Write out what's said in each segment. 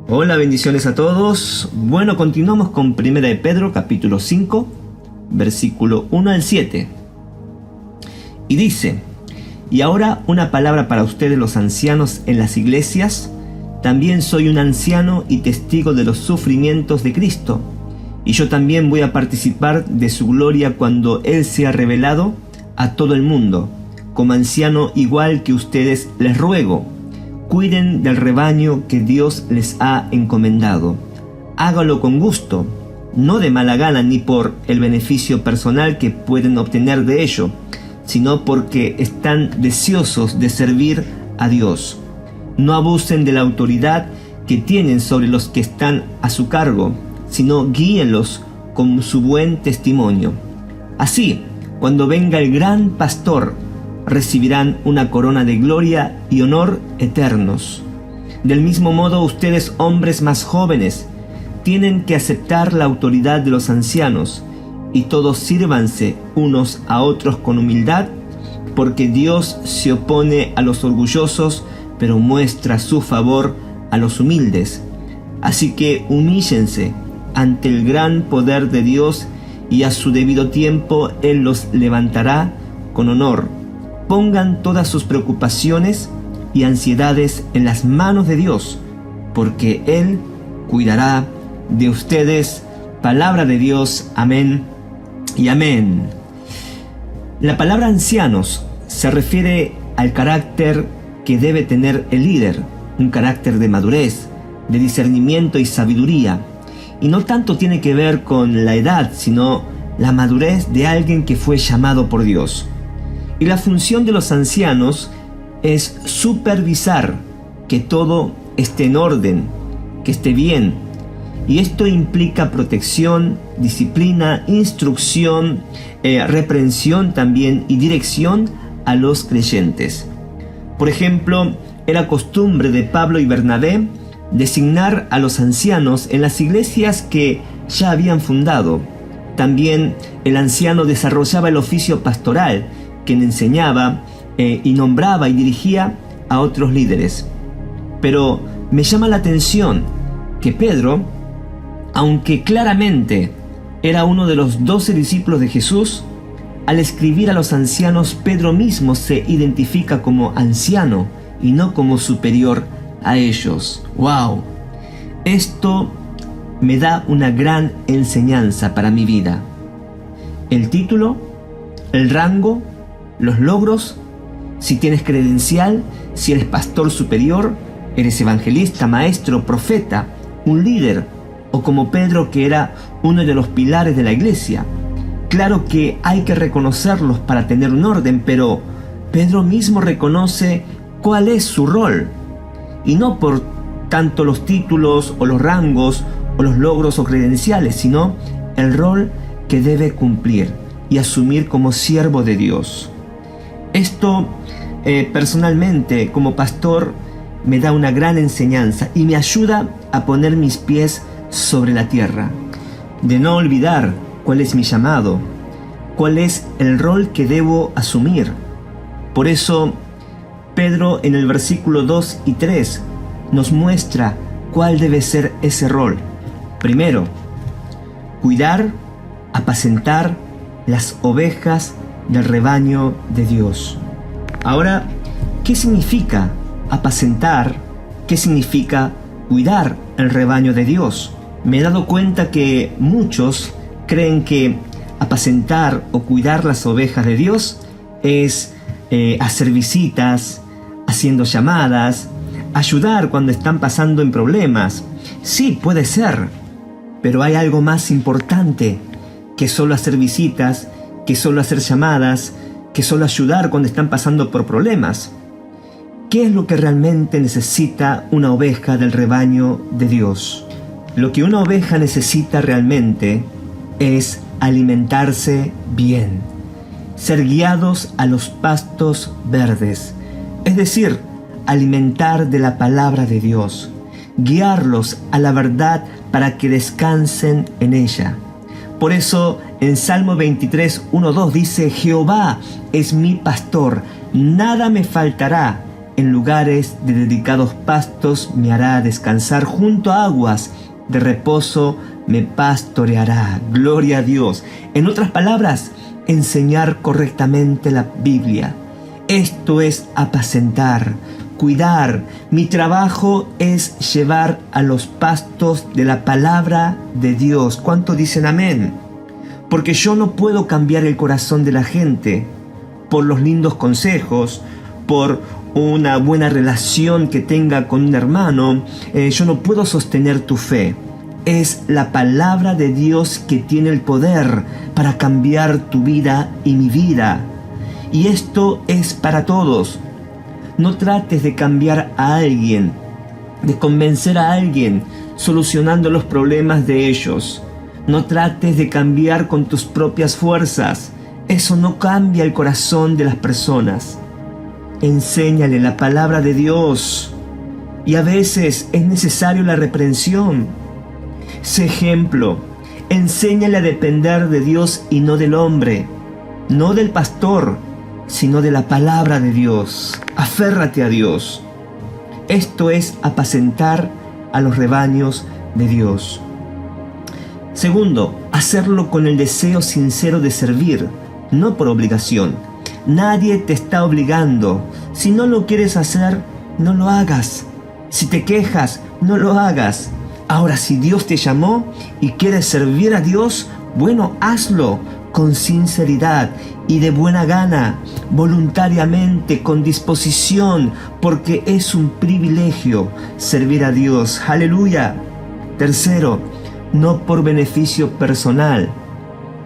Hola, bendiciones a todos. Bueno, continuamos con 1 de Pedro, capítulo 5, versículo 1 al 7. Y dice: y ahora una palabra para ustedes los ancianos en las iglesias. También soy un anciano y testigo de los sufrimientos de Cristo, y yo también voy a participar de su gloria cuando Él sea revelado a todo el mundo. Como anciano igual que ustedes les ruego, cuiden del rebaño que Dios les ha encomendado. Hágalo con gusto, no de mala gana ni por el beneficio personal que pueden obtener de ello, sino porque están deseosos de servir a Dios. No abusen de la autoridad que tienen sobre los que están a su cargo, sino guíenlos con su buen testimonio. Así, cuando venga el gran pastor, recibirán una corona de gloria y honor eternos. Del mismo modo, ustedes, hombres más jóvenes, tienen que aceptar la autoridad de los ancianos, y todos sírvanse unos a otros con humildad, porque Dios se opone a los orgullosos, pero muestra su favor a los humildes. Así que humíllense ante el gran poder de Dios, y a su debido tiempo Él los levantará con honor. Pongan todas sus preocupaciones y ansiedades en las manos de Dios, porque Él cuidará de ustedes. Palabra de Dios. Amén y amén. La palabra ancianos se refiere al carácter que debe tener el líder, un carácter de madurez, de discernimiento y sabiduría, y no tanto tiene que ver con la edad, sino la madurez de alguien que fue llamado por Dios. Y la función de los ancianos es supervisar que todo esté en orden, que esté bien. Y esto implica protección, disciplina, instrucción, reprensión también y dirección a los creyentes. Por ejemplo, era costumbre de Pablo y Bernabé designar a los ancianos en las iglesias que ya habían fundado. También el anciano desarrollaba el oficio pastoral, quien enseñaba y nombraba y dirigía a otros líderes. Pero me llama la atención que Pedro, aunque claramente era uno de los 12 discípulos de Jesús, al escribir a los ancianos, Pedro mismo se identifica como anciano y no como superior a ellos. ¡Wow! Esto me da una gran enseñanza para mi vida. El título, el rango, los logros, si tienes credencial, si eres pastor superior, eres evangelista, maestro, profeta, un líder, o como Pedro, que era uno de los pilares de la iglesia. Claro que hay que reconocerlos para tener un orden, pero Pedro mismo reconoce cuál es su rol, y no por tanto los títulos o los rangos o los logros o credenciales, sino el rol que debe cumplir y asumir como siervo de Dios. Esto personalmente como pastor me da una gran enseñanza y me ayuda a poner mis pies sobre la tierra, de no olvidar cuál es mi llamado, cuál es el rol que debo asumir. Por eso Pedro en el versículo 2 y 3 nos muestra cuál debe ser ese rol. Primero, cuidar, apacentar las ovejas del rebaño de Dios. Ahora, ¿qué significa apacentar? ¿Qué significa cuidar el rebaño de Dios? Me he dado cuenta que muchos creen que apacentar o cuidar las ovejas de Dios es hacer visitas, haciendo llamadas, ayudar cuando están pasando en problemas. Sí, puede ser, pero hay algo más importante que solo hacer visitas, que solo hacer llamadas, que solo ayudar cuando están pasando por problemas. ¿Qué es lo que realmente necesita una oveja del rebaño de Dios? Lo que una oveja necesita realmente es alimentarse bien, ser guiados a los pastos verdes, es decir, alimentar de la palabra de Dios, guiarlos a la verdad para que descansen en ella. Por eso en Salmo 23, 1-2 dice: Jehová es mi pastor, nada me faltará. En lugares de dedicados pastos me hará descansar, junto a aguas de reposo me pastoreará. Gloria a Dios. En otras palabras, enseñar correctamente la Biblia. Esto es apacentar, cuidar. Mi trabajo es llevar a los pastos de la palabra de Dios. ¿Cuánto dicen amén? Porque yo no puedo cambiar el corazón de la gente por los lindos consejos, por una buena relación que tenga con un hermano. Yo no puedo sostener tu fe. Es la palabra de Dios que tiene el poder para cambiar tu vida y mi vida. Y esto es para todos. No trates de cambiar a alguien, de convencer a alguien, solucionando los problemas de ellos. No trates de cambiar con tus propias fuerzas. Eso no cambia el corazón de las personas. Enséñale la palabra de Dios. Y a veces es necesario la reprensión. Sé ejemplo. Enséñale a depender de Dios y no del hombre, no del pastor, sino de la palabra de Dios. Aférrate a Dios. Esto es apacentar a los rebaños de Dios. Segundo, hacerlo con el deseo sincero de servir, no por obligación. Nadie te está obligando. Si no lo quieres hacer, no lo hagas. Si te quejas, no lo hagas. Ahora, si Dios te llamó y quieres servir a Dios, bueno, hazlo con sinceridad y de buena gana, voluntariamente, con disposición, porque es un privilegio servir a Dios. ¡Aleluya! Tercero, no por beneficio personal.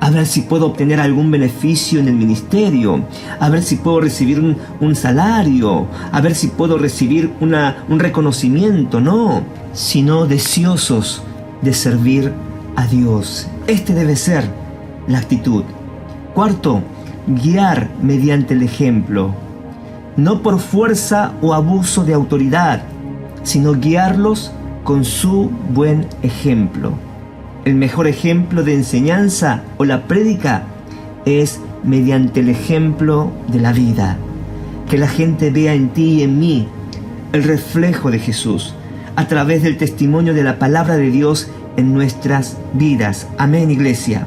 A ver si puedo obtener algún beneficio en el ministerio, a ver si puedo recibir un salario, a ver si puedo recibir un reconocimiento. No, sino deseosos de servir a Dios. Este debe ser la actitud. Cuarto, guiar mediante el ejemplo. No por fuerza o abuso de autoridad, sino guiarlos con su buen ejemplo. El mejor ejemplo de enseñanza o la prédica es mediante el ejemplo de la vida. Que la gente vea en ti y en mí el reflejo de Jesús a través del testimonio de la palabra de Dios en nuestras vidas. Amén, iglesia.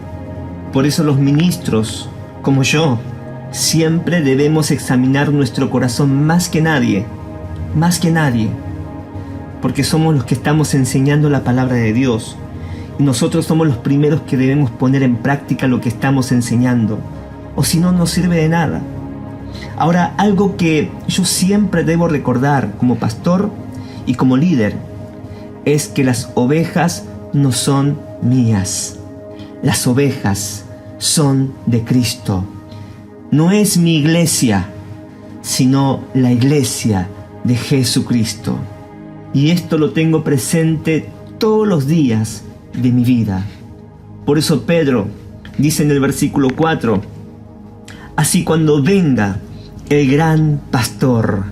Por eso los ministros, como yo, siempre debemos examinar nuestro corazón más que nadie, porque somos los que estamos enseñando la palabra de Dios. Nosotros somos los primeros que debemos poner en práctica lo que estamos enseñando, o si no, no sirve de nada. Ahora, algo que yo siempre debo recordar como pastor y como líder es que las ovejas no son mías. Las ovejas son de Cristo. No es mi iglesia, sino la iglesia de Jesucristo. Y esto lo tengo presente todos los días de mi vida. Por eso Pedro dice en el versículo 4: así cuando venga el gran pastor,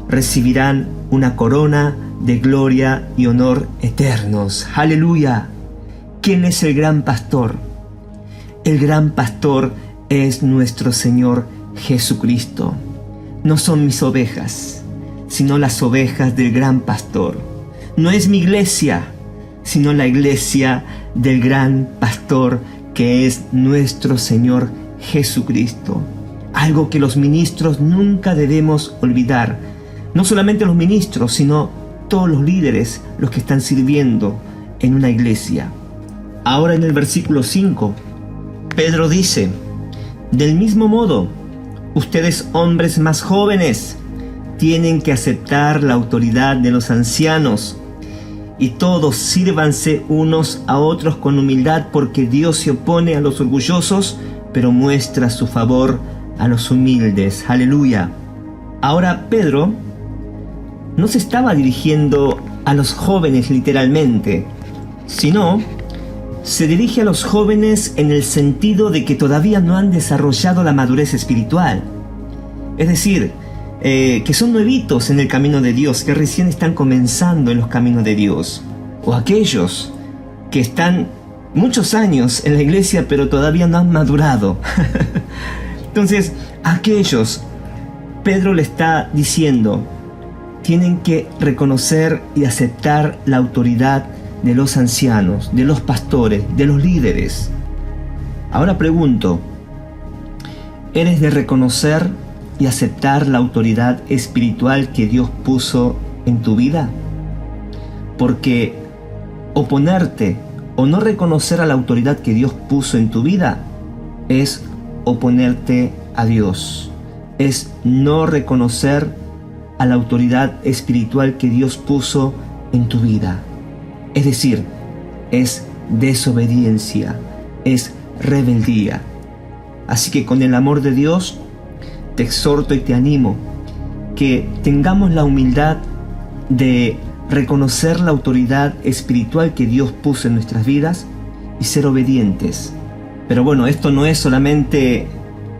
recibirán una corona de gloria y honor eternos. ¡Aleluya! ¿Quién es el gran pastor? El gran pastor es nuestro Señor Jesucristo. No son mis ovejas, sino las ovejas del gran pastor. No es mi iglesia, sino la iglesia del gran pastor, que es nuestro Señor Jesucristo. Algo que los ministros nunca debemos olvidar. No solamente los ministros, sino todos los líderes, los que están sirviendo en una iglesia. Ahora en el versículo 5, Pedro dice: del mismo modo, ustedes, hombres más jóvenes, tienen que aceptar la autoridad de los ancianos, y todos sírvanse unos a otros con humildad, porque Dios se opone a los orgullosos, pero muestra su favor a los humildes. ¡Aleluya! Ahora Pedro no se estaba dirigiendo a los jóvenes literalmente, sino se dirige a los jóvenes en el sentido de que todavía no han desarrollado la madurez espiritual. Es decir, que son nuevitos en el camino de Dios, que recién están comenzando en los caminos de Dios. O aquellos que están muchos años en la iglesia pero todavía no han madurado. Entonces, aquellos Pedro le está diciendo, tienen que reconocer y aceptar la autoridad de los ancianos, de los pastores, de los líderes. Ahora pregunto, ¿eres de reconocer y aceptar la autoridad espiritual que Dios puso en tu vida? Porque oponerte o no reconocer a la autoridad que Dios puso en tu vida es oponerte a Dios, es no reconocer a la autoridad espiritual que Dios puso en tu vida. Es decir, es desobediencia, es rebeldía. Así que con el amor de Dios te exhorto y te animo que tengamos la humildad de reconocer la autoridad espiritual que Dios puso en nuestras vidas y ser obedientes. Pero bueno, esto no es solamente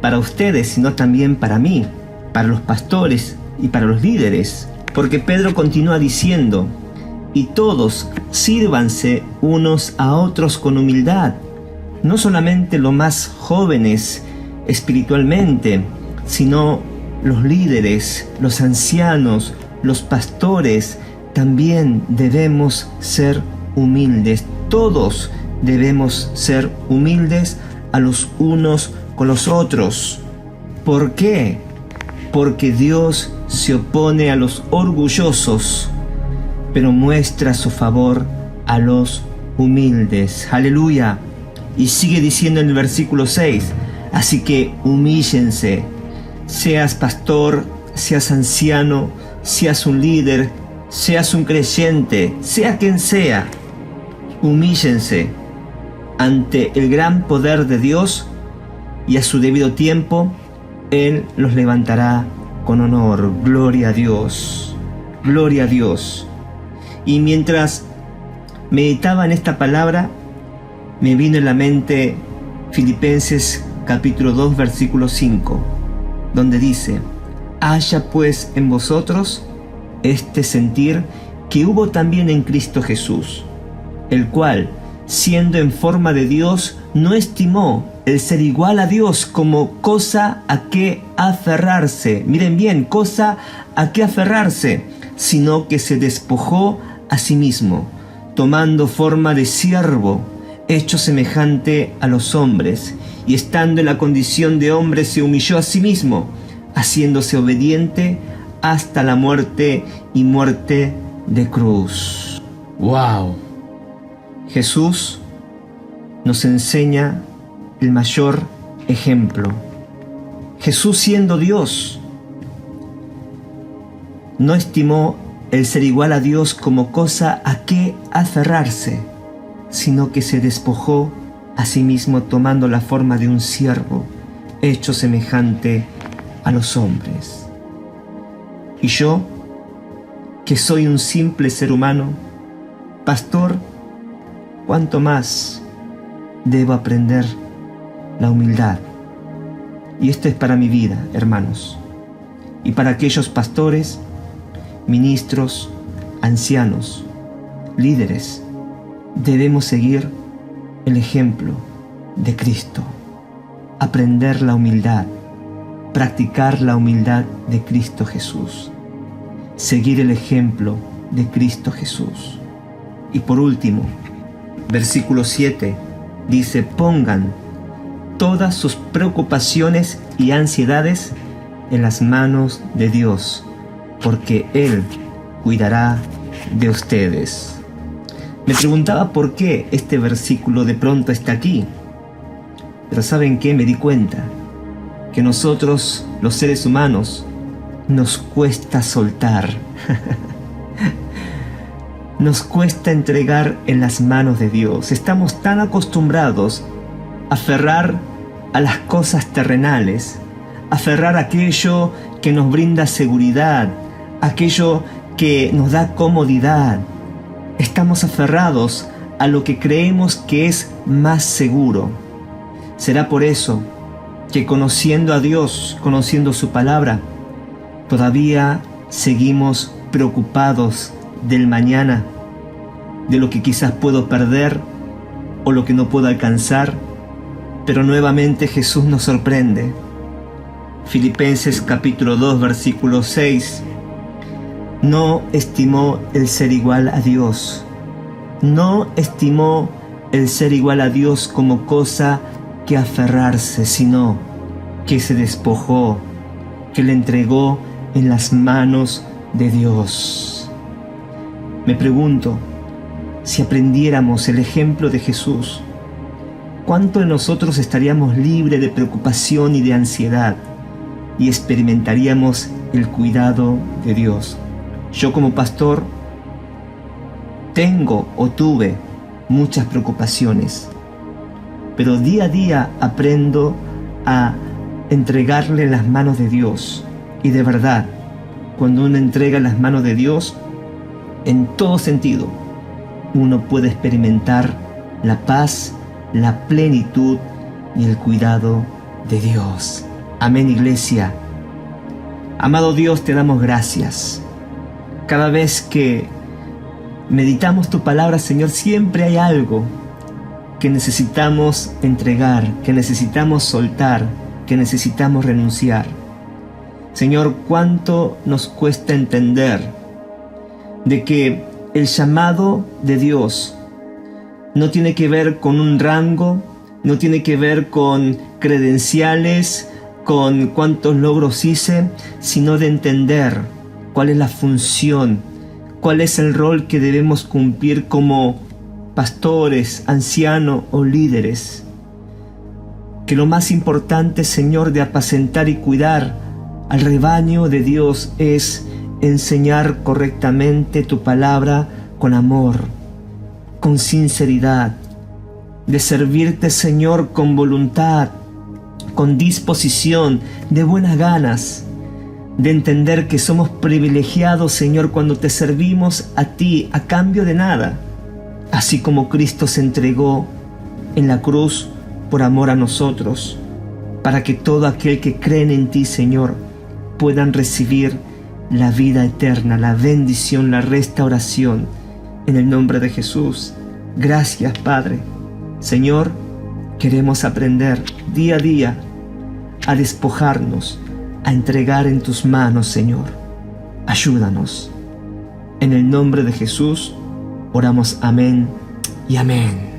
para ustedes, sino también para mí, para los pastores y para los líderes. Porque Pedro continúa diciendo, y todos sírvanse unos a otros con humildad, no solamente los más jóvenes espiritualmente, sino los líderes, los ancianos, los pastores. También debemos ser humildes. Todos debemos ser humildes a los unos con los otros. ¿Por qué? Porque Dios se opone a los orgullosos, pero muestra su favor a los humildes. Aleluya. Y sigue diciendo en el versículo 6, así que humíllense, seas pastor, seas anciano, seas un líder, seas un creyente, sea quien sea, humíllense ante el gran poder de Dios y a su debido tiempo Él los levantará con honor. Gloria a Dios, gloria a Dios. Y mientras meditaba en esta palabra, me vino en la mente Filipenses capítulo 2 versículo 5, donde dice, haya pues en vosotros este sentir que hubo también en Cristo Jesús, el cual, siendo en forma de Dios, no estimó el ser igual a Dios como cosa a que aferrarse. Miren bien, cosa a que aferrarse, sino que se despojó a sí mismo, tomando forma de siervo, hecho semejante a los hombres, y estando en la condición de hombre se humilló a sí mismo, haciéndose obediente hasta la muerte y muerte de cruz. ¡Wow! Jesús nos enseña el mayor ejemplo. Jesús, siendo Dios, no estimó el ser igual a Dios como cosa a que aferrarse, sino que se despojó a sí mismo tomando la forma de un siervo, hecho semejante a los hombres. Y yo, que soy un simple ser humano, pastor, ¿cuánto más debo aprender la humildad? Y esto es para mi vida, hermanos, y para aquellos pastores, ministros, ancianos, líderes. Debemos seguir el ejemplo de Cristo, aprender la humildad, practicar la humildad de Cristo Jesús, seguir el ejemplo de Cristo Jesús. Y por último, versículo 7 dice, pongan todas sus preocupaciones y ansiedades en las manos de Dios, porque Él cuidará de ustedes. Me preguntaba por qué este versículo de pronto está aquí. Pero ¿saben qué? Me di cuenta que nosotros, los seres humanos, nos cuesta soltar. Nos cuesta entregar en las manos de Dios. Estamos tan acostumbrados a aferrar a las cosas terrenales, a aferrar a aquello que nos brinda seguridad, aquello que nos da comodidad. Estamos aferrados a lo que creemos que es más seguro. Será por eso que conociendo a Dios, conociendo su palabra, todavía seguimos preocupados del mañana, de lo que quizás puedo perder o lo que no puedo alcanzar. Pero nuevamente Jesús nos sorprende Filipenses capítulo 2, versículo 6. No estimó el ser igual a Dios. No estimó el ser igual a Dios como cosa que aferrarse, sino que se despojó, que le entregó en las manos de Dios. Me pregunto, si aprendiéramos el ejemplo de Jesús, ¿cuánto de nosotros estaríamos libres de preocupación y de ansiedad y experimentaríamos el cuidado de Dios? Yo como pastor tengo o tuve muchas preocupaciones, pero día a día aprendo a entregarle en las manos de Dios. Y de verdad, cuando uno entrega en las manos de Dios, en todo sentido, uno puede experimentar la paz, la plenitud y el cuidado de Dios. Amén, iglesia. Amado Dios, te damos gracias. Cada vez que meditamos tu palabra, Señor, siempre hay algo que necesitamos entregar, que necesitamos soltar, que necesitamos renunciar. Señor, cuánto nos cuesta entender de que el llamado de Dios no tiene que ver con un rango, no tiene que ver con credenciales, con cuántos logros hice, sino de entender cuál es la función, cuál es el rol que debemos cumplir como pastores, ancianos o líderes. Que lo más importante, Señor, de apacentar y cuidar al rebaño de Dios es enseñar correctamente tu palabra con amor, con sinceridad, de servirte, Señor, con voluntad, con disposición, de buenas ganas, de entender que somos privilegiados, Señor, cuando te servimos a ti a cambio de nada, así como Cristo se entregó en la cruz por amor a nosotros, para que todo aquel que cree en ti, Señor, puedan recibir la vida eterna, la bendición, la restauración, en el nombre de Jesús. Gracias, Padre. Señor, queremos aprender día a día a despojarnos, a entregar en tus manos, Señor. Ayúdanos. En el nombre de Jesús oramos amén y amén.